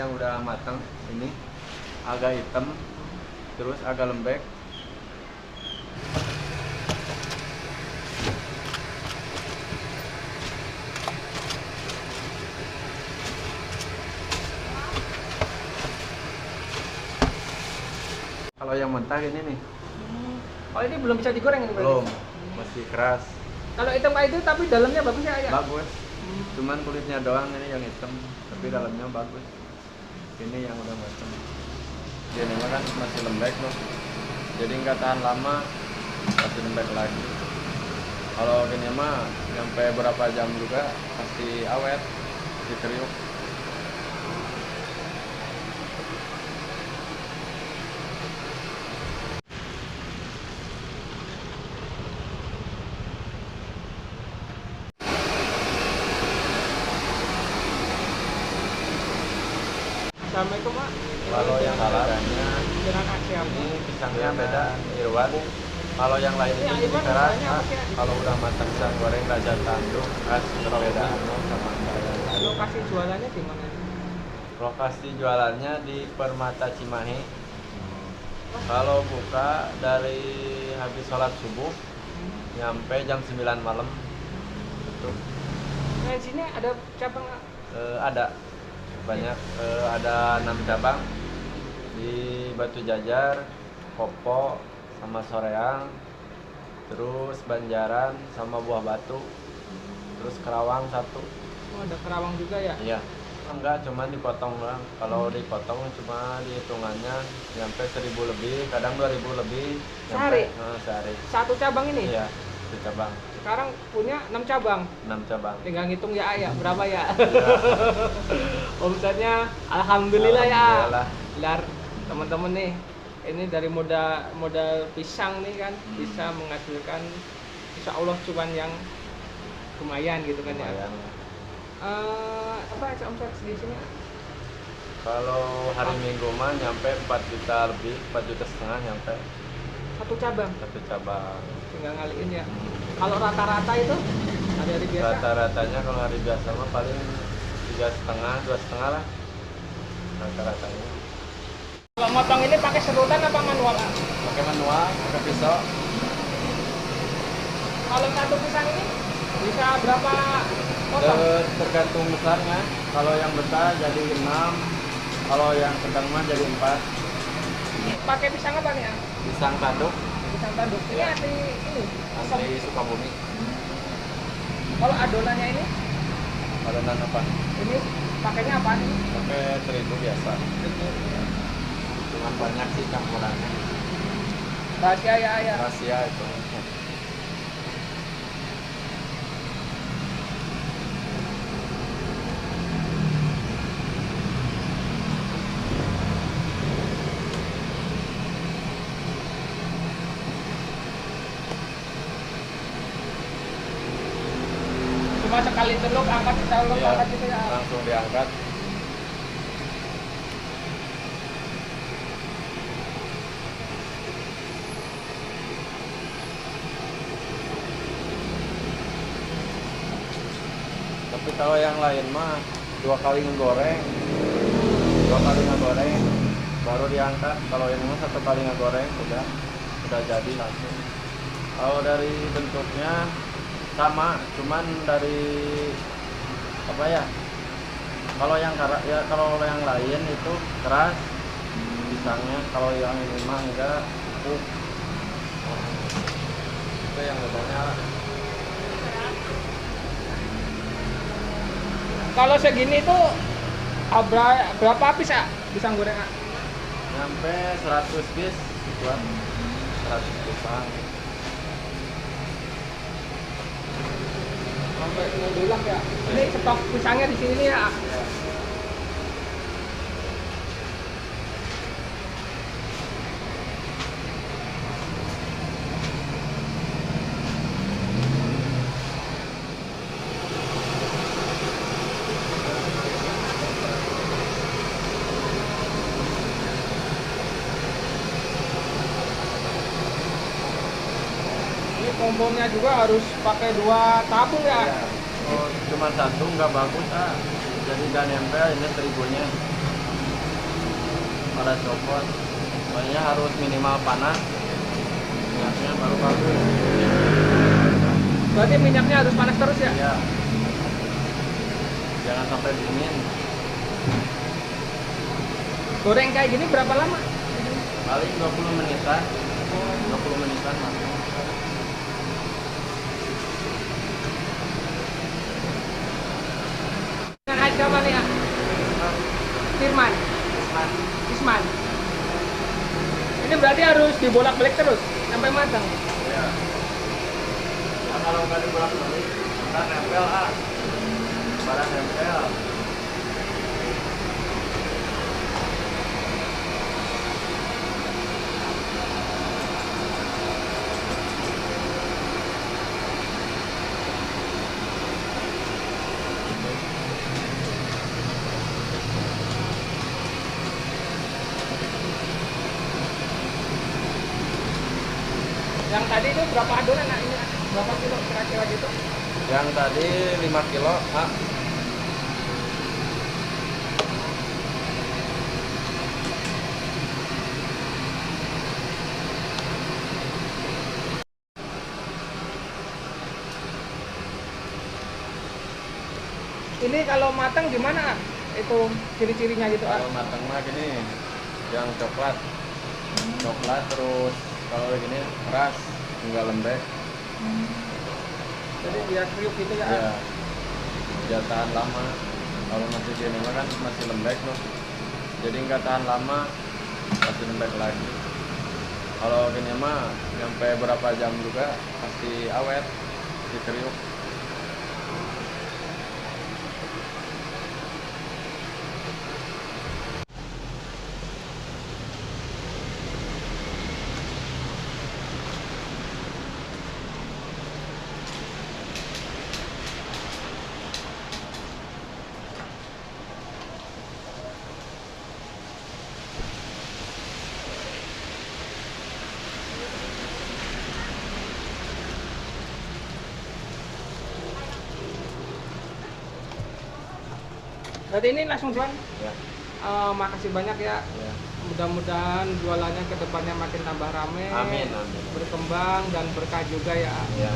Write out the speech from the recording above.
yang udah matang ini agak hitam, terus agak lembek. Kalau yang mentah ini nih. Oh ini belum bisa digoreng ini berarti? Belum, masih keras. Kalau hitam kayak itu tapi dalamnya bagus ya ayah? Bagus. Cuman kulitnya doang ini yang hitam, tapi dalamnya bagus. Ini yang udah matang. Ini mah kan masih lembek loh. Jadi nggak tahan lama, masih lembek lagi. Kalau gini mah sampai berapa jam juga pasti awet, dikeriuk. Assalamualaikum Pak. Kalau yang bedanya Dengan aksi apa? ini pisangnya beda, Irwan. Kalau yang lain Ini itu Irwan keras. namanya apa sih? Kalau udah matang pisang goreng Raja Tanduk, khas perbedaan sama saya. Lokasi jualannya di mana? Lokasi jualannya di Permata Cimahi. Kalau buka dari habis sholat subuh nyampe jam 9 malam. Tutup. Nah di sini ada cabang nggak? Ada banyak, ada 6 cabang di Batu Jajar, Kopo, sama Soreang, terus Banjaran sama Buah Batu, terus Kerawang 1. Oh ada Kerawang juga ya? Iya. Enggak, cuma dipotong doang. Kalau dipotong cuma dihitungannya nyampe 1.000 lebih, kadang 2.000 lebih. Sehari? Sehari. Satu cabang ini? Iya, 1 cabang. Sekarang punya 6 cabang. 6 cabang. Tinggal ngitung ya ayah berapa ya? Iya. Omsetnya alhamdulillah ya. Alhamdulillah. Biar teman-teman nih ini dari modal pisang nih kan bisa menghasilkan insya Allah cuan yang lumayan gitu kan Lumayan. ya. Apa omset di sini? Kalau hari Minggu mah nyampe 4 juta lebih, 4 juta setengah nyampe Satu cabang, 1 cabang. tinggal ngaliin ya. Kalau rata-rata itu hari biasa? Rata-ratanya kalau hari biasa mah paling 3,5, 2,5 lah. Rata-ratanya. Kalau motong ini pakai serutan apa manual? Pakai manual, pakai pisau. Kalau satu pisang ini bisa berapa potong? Tergantung besarnya. Kalau yang besar jadi 6, kalau yang sedang mah jadi 4. Pakai pisang apa nih ya? Pisang tanduk, Pisang tanduk. Ini Ya. asli ini. Asam. asli Sukabumi. Kalau adonannya ini, Adonan apa? ini pakainya apa nih? Pakai terigu biasa. Cuman banyak sih campurannya. Rahasia ya ayah. Rahasia itu. Cuma sekali celuk angkat celuk Iya, angkat gitu ya. langsung diangkat. Tapi kalau yang lain mah 2 kali ngegoreng, 2 kali ngegoreng baru diangkat. Kalau ini mah 1 kali ngegoreng udah jadi langsung. Kalau dari bentuknya sama, cuman dari apa ya? Kalau yang ya kalau yang lain itu keras pisangnya, kalau yang ini mah enggak empuk. Itu yang bedanya. Kalau segini tuh berapa piece ya pisang goreng? Nyampe 100 piece buat 100 pisang. Sampai ngedulak ya. Ini stok pisangnya di sini nih ya. Kompornya juga harus pakai 2 tabung ya. Ya. Oh, cuma 1 nggak bagus, jadi nggak nempel ini terigunya. pada copot. Pokoknya harus minimal panas, minyaknya baru bagus. Berarti minyaknya harus panas terus ya? Ya, jangan sampai dingin. Goreng kayak gini berapa lama? Paling 20 menitan, 20 menitan masuk. Dengan aja apa nih ya? Firman, Isman. Ini berarti harus dibolak-balik terus sampai matang. Ya. Nah, kalau nggak dibolak-balik, ntar nempel barang nempel. Yang tadi itu berapa adonan nak? Ini berapa kilo kira-kira gitu? Yang tadi 5 kilo, Ini kalau matang gimana? Itu ciri-cirinya gitu. Kalau matang mah gini, yang coklat, coklat terus kalau gini keras, enggak lembek. Jadi biar kriuk gitu ya. Ya, dia tahan lama. Kalau masih gini mah kan masih lembek loh. Jadi nggak tahan lama, masih lembek lagi. Kalau gini mah sampai berapa jam juga pasti awet, pasti kriuk. Berarti ini langsung jual. Ya, Makasih banyak ya. ya. Mudah-mudahan jualannya ke depannya makin tambah rame, Amin, amin. berkembang dan berkah juga ya. Ya.